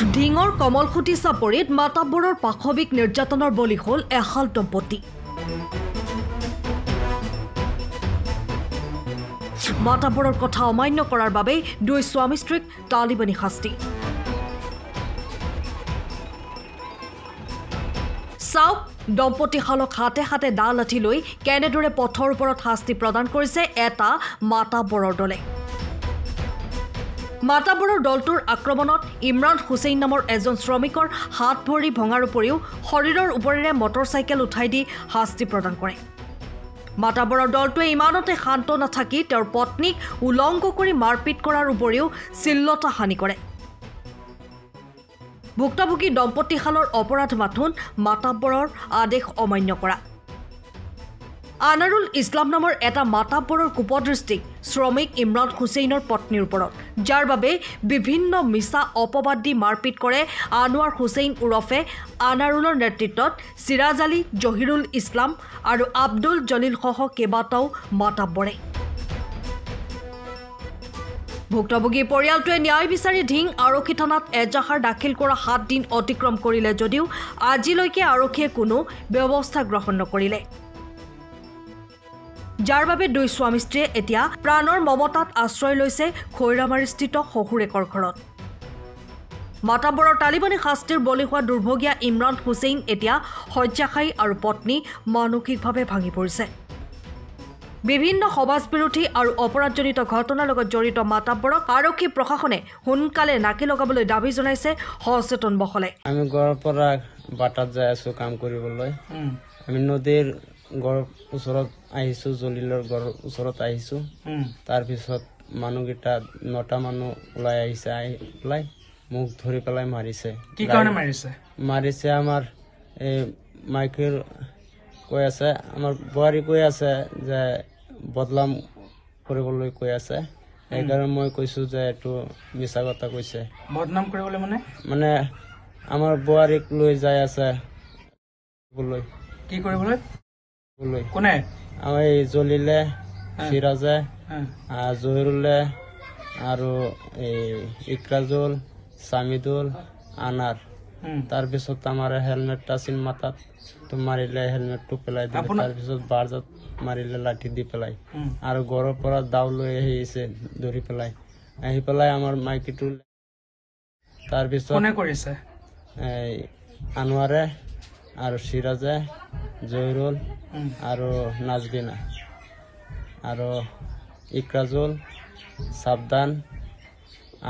ডিঙৰ কমলখুটি চাপৰিত মাতাব্বৰৰ পাশবিক নিৰ্যাতনৰ বলি হ'ল এহাল দম্পতি। মাতাব্বৰৰ কথা অমান্য কৰাৰ বাবে দুই স্বামী স্ত্ৰীক তালিবানী শাস্তি। চাওক দম্পতীহালক হাতে হাতে দা লাঠি লৈ কেনেদৰে পথৰ ওপৰত শাস্তি প্ৰদান কৰিছে এটা মাতাব্বৰৰ দলে। মাতাব্বৰৰ দলটোৰ আক্ৰমণত ইমৰান হুছেইন নামৰ এজন শ্ৰমিকৰ হাত ভৰি ভঙাৰ উপৰিও শৰীৰৰ ওপৰেৰে মটৰচাইকেল উঠাই দি শাস্তি প্ৰদান কৰে। মাতাব্বৰৰ দলটোৱে ইমানতে শান্ত নাথাকি তেওঁৰ পত্নীক উলংঘ কৰি মাৰপিট কৰাৰ উপৰিও চিল্লতা হানি কৰে। ভুক্তভোগী দম্পতীহালৰ অপৰাধ মাথোন মাতাব্বৰৰ আদেশ অমান্য কৰা। আনাৰুল ইছলাম নামৰ এটা মাতাব্বৰৰ কুপদৃষ্টিক শ্ৰমিক ইমৰান হুছেইনৰ পত্নীৰ ওপৰত, যাৰ বাবে বিভিন্ন মিছা অপবাদ দি মাৰপিট কৰে আনোৱাৰ হুছেইন ওৰফে আনাৰুলৰ নেতৃত্বত চিৰাজ আলী, জহিৰুল ইছলাম আৰু আব্দুল জলিলসহ কেইবাটাও মাতাব্বৰে। ভুক্তভোগী পৰিয়ালটোৱে ন্যায় বিচাৰি ধিং আৰক্ষী থানাত এজাহাৰ দাখিল কৰা 7 দিন অতিক্ৰম কৰিলে যদিও আজিলৈকে আৰক্ষীয়ে কোনো ব্যৱস্থা গ্ৰহণ নকৰিলে, যাৰ বাবে দুই স্বামী স্ত্ৰীয়ে এতিয়া প্ৰাণৰ মমতাত আশ্ৰয় লৈছে খৈৰামাৰীস্থিত শহুৰেকৰ ঘৰত। মাতাব্বৰৰ তালিবানী শাস্তিৰ বলি হোৱা দুৰ্ভগীয়া ইমৰান হুছেইন এতিয়া শয্যাশায়ী আৰু পত্নী মানসিকভাৱে ভাঙি পৰিছে। বিভিন্ন সমাজ বিৰোধী আৰু অপৰাধজনিত ঘটনাৰ লগত জড়িত মাতাব্বৰক আৰক্ষী প্ৰশাসনে সোনকালে নাকি লগাবলৈ দাবী জনাইছে সচেতন মহলে। আমি ঘৰৰ পৰা বাটাত যাই আছো কাম কৰিবলৈ। আমি নদীৰ ঘৰৰ ওচৰত আহিছো, জলিলৰ ঘৰৰ ওচৰত আহিছো। তাৰপিছত মানুহকেইটা 9টা মানুহ ওলাই আহিছে, আহি পেলাই মোক ধৰি পেলাই মাৰিছে। কি কাৰণে মাৰিছে? মাৰিছে আমাৰ এই মাইকেল কৈ আছে, আমাৰ বোৱাৰী কৈ আছে যে বদলাম কৰিবলৈ কৈ আছে। সেইকাৰণে মই কৈছো যে এইটো মিছা কথা কৈছে। বদনাম কৰিবলৈ মানে আমাৰ বোৱাৰীক লৈ যাই আছে। কি কৰিবলৈ? কোনে? আমাৰ এই জলিলে, চিৰাজে, জহিৰুলে আৰু এই ইকৰাজুল, সামিদুল, আনাৰ। তাৰপিছত আমাৰ হেলমেটটা আছিল মাথাত, তো মাৰিলে হেলমেটটো পেলাই দিলে। তাৰপিছত বাৰজাত মাৰিলে লাঠি দি পেলাই, আৰু ঘৰৰ পৰা দাও লৈ আহিছে ধৰি পেলাই, আহি পেলাই আমাৰ মাইকীটো। তাৰপিছত কোনে কৰিছে? এই আনোৱাৰে আৰু চিৰাজে, জহিৰুল আৰু নাজবিনা আৰু ইকৰাজুল, সাবধান,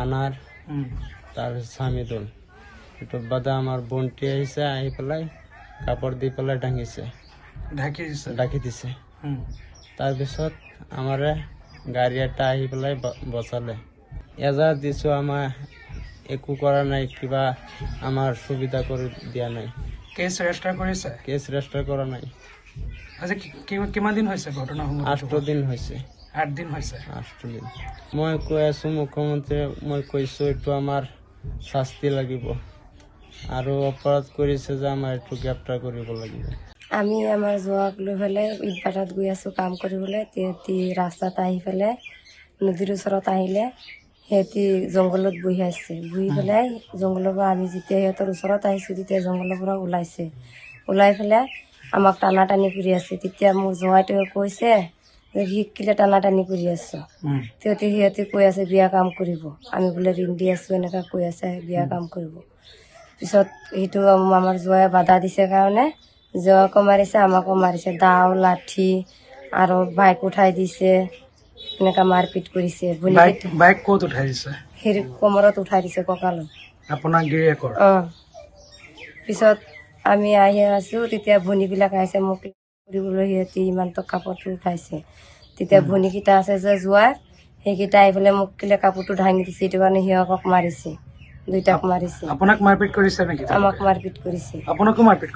আনাৰ, তাৰপিছত সামিদুল। এইটো বাদে আমাৰ বন্তি আহিছে, আহি পেলাই কাপড় দি পেলাই ঢাকি দিছে। তাৰপিছত আমাৰ গাড়ী এটা আহি পেলাই বচালে। এজাহাৰ দিছো, আমাৰ একো কৰা নাই, কিবা আমাৰ সুবিধা কৰি দিয়া নাই। কেছ ৰেজিষ্টাৰ কৰিছে? কেছ ৰেজিষ্টাৰ কৰা নাই। আজি কিমান দিন হৈছে ঘটনাসমূহ? 8 দিন হৈছে। 8 দিন হৈছে। 8 দিন। মই কৈ আছো মুখ্যমন্ত্ৰী, মই কৈছো এইটো আমাৰ শাস্তি লাগিব, আৰু অপৰাধ কৰিছে যে আমাৰ এইটো গ্ৰেপ্তাৰ কৰিব লাগিব। আমি আমাৰ জোৱাক লৈ পেলাই ইটভাটাত গৈ আছো কাম কৰিবলৈ। সিহঁতি ৰাস্তাত আহি পেলাই নদীৰ ওচৰত আহিলে, সিহঁতি জংঘলত বহি আছে। বহি পেলাই জংঘলৰ পৰা আমি যেতিয়া সিহঁতৰ ওচৰত আহিছোঁ, তেতিয়া জংঘলৰ পৰা ওলাই পেলাই আমাক টানা টানি কৰি আছে। তেতিয়া মোৰ জোৱাইটোৱে কৈছে যে শিকিলে টানা টানি কৰি আছো। সিহঁতি কৈ আছে বিয়া কাম কৰিব, আমি বোলে ঋণ দি আছো, এনেকা কৈ আছে বিয়া কাম কৰিব। পিছত সেইটো আমাৰ জোৱাই বাধা দিছে কাৰণে জোৱাকো মাৰিছে, আমাকো মাৰিছে। দাও, লাঠি আৰু বাইক উঠাই দিছে, এনেকা মাৰপিট কৰিছে। বাইক ক'ত উঠাই দিছে? সেই কোমৰত উঠাই দিছে, কঁকালত। আপোনাৰ গিৰিয়েকৰ? পিছত আমি আহি আছো, তেতিয়া ভনীবিলাক আহিছে মোক কৰিবলৈ। সিহঁতি ইমান কাপোৰটো উঠাইছে। তেতিয়া ভনীকেইটা আছে যে জোৱাৰ, সেইকেইটা আহি পেলাই মোক কাপোৰটো দাঙি দিছে। সেইটো কাৰণে সিহঁতক মাৰিছে, 2টাক মাৰিছে। আপোনাক মাৰপিট কৰিছে নেকি? আমাক মাৰপিট কৰিছে। আপোনাকো মাৰপিট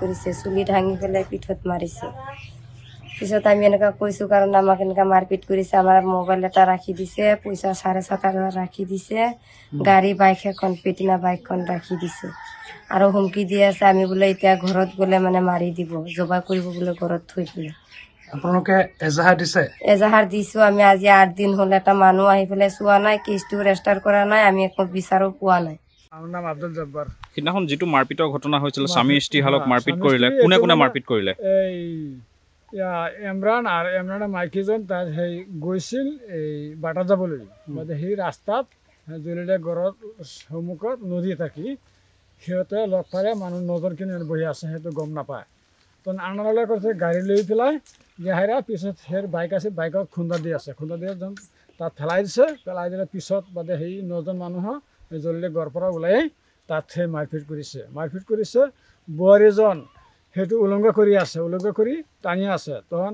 কৰিছে, চুলি দাঙি পেলাই পিঠত মাৰিছে। পিছত আমি এনেকা কৈছো কাৰণ আমাক এনেকা মাৰপিট কৰিছে। আমাৰ মোবাইল এটা ৰাখি দিছে, পইচা 7,500 ৰাখি দিছে, গাড়ী বাইক এখন, পেটিনা বাইকখন ৰাখি দিছে, আৰু হুমকি দি আছে আমি বোলে এতিয়া ঘৰত গ'লে মাৰি দিব, জবাই কৰিব বোলে ঘৰত থৈ পেলাই। আপোনালোকে এজাহাৰ দিছে? এজাহাৰ দিছো আমি। আজি 8 দিন হ'ল এটা মানুহ আহি পেলাই চোৱা নাই, কেছটো ৰেজিষ্টাৰ কৰা নাই, আমি একো বিচাৰো পোৱা নাই। আমাৰ নাম আব্দুল জব্বাৰ। সিদিনাখন যিটো মাৰপিটৰ ঘটনা হৈছিল স্বামী স্ত্ৰীহালক মাৰপিট কৰিলে কোনে কোনে মাৰপিট কৰিলে এই ইমৰান আৰু ইমৰানৰ মাইকীজন তাত সেই গৈছিল এই বাটা যাবলৈ মানে সেই ৰাস্তাত জলিলে ঘৰত সন্মুখত নদী থাকি সিহঁতে লগ পালে মানুহ 9জন কিনে বহি আছে সেইটো গম নাপায় তো আনাৰলৈ কৈছে গাড়ী লৈ পেলাই গেহাৰা পিছত সেই বাইক আছে বাইকত খুন্দা দি আছে খুন্দা দি তাত পেলাই দিলে পিছত বাদে সেই 9জন মানুহক জলিলে ঘৰৰ পৰা ওলাই তাত সেই মাৰপিট কৰিছে বোৱাৰীজন সেইটো উলংঘা কৰি টানি আছে তখন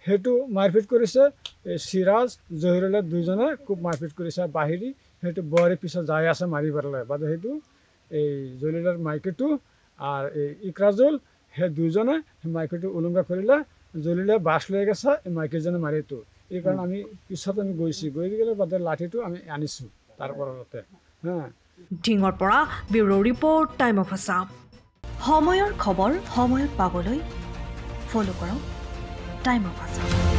সেইটো মাৰপিট কৰিছে এই সিৰাজ জহিৰুলে দুইজনে খুব মাৰপিট কৰিছে বাহিৰি সেইটো বোৱাৰী পিছত যাই আছে মাৰি পেলাই বাদে সেইটো এই জলিলৰ মাইকীটো আৰু এই ইকৰাজুল সেই দুইজনে মাইকীটো উলংঘা কৰিলে জলিলে বাছ লৈ গৈছে এই মাইকীজনে মাৰিটো এই কাৰণে আমি পিছত আমি গৈ গ'লে বাদে লাঠিটো আমি আনিছোঁ তাৰ পৰতে ঢিঙৰ পৰা bureau report time of Assam সময়ৰ খবৰ সময়ত পাবলৈ ফলো কৰক টাইম অফ আছাম।